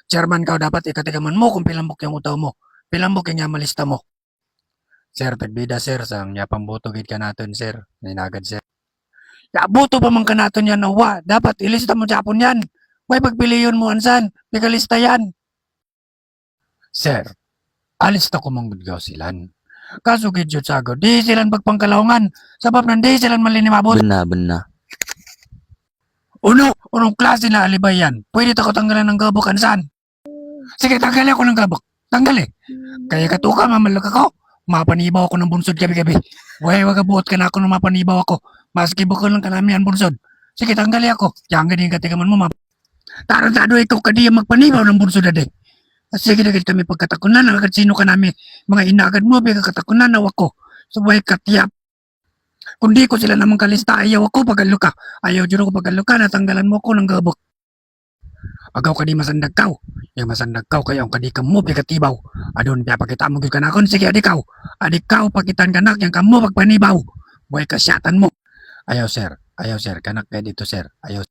Chairman ka dapat ikatigaman mo kung pilambok yung utaw mo. Pilambok yung malista mo. Sir, tagbida sir, sa yapang boto gid ka naton sir. Ninagad sir. Ya boto pa man ka naton yan wa. Dapat ilista mo Japon yan. Way pagpiliyon mo ansan. Pikalista yan. Sir, alista ko manggudgaw silan. Kaso gid jud sago, di silan pagpangkalawngan. Sabab nandi silan malinimabot. Bena. Unong klase na alibay yan. Pwede tako tanggalan ng gabok ansan. Sige, tanggalin ako ng gabok. Tanggali. Kaya katuka, mamalak ako. Mapanibaw ako ng bunsod gabi-gabi. Wag buot ka na ako ng mapanibaw ako. Maski bukol lang kanami ang bunsod. Sige, tanggali ako. Diyan ganing katigaman mo, tarantado ikaw kadi magpanibaw ng bunsod ade. Sige na kami pagkatakunan, agad sino ka namin. Mga inaagad mo, pagkatakunan na ako. Sabay katiyap. Kundi ko sila namang kalista, ayaw ako pagalo ka. Ayaw dyan ako pagalo ka, natanggalan mo ako ng gabok. Agaw ka di masandagkaw. Yung masandagkaw kayo ang kadikam mo, pagkatibaw. Adon, pinapakita mo ka na akon. Sige, adikaw. Adikaw, pakitan kanak, yung kamo pagpanibaw. Buhay kasyatan mo. Ayaw sir, kanak kayo dito sir. Ayaw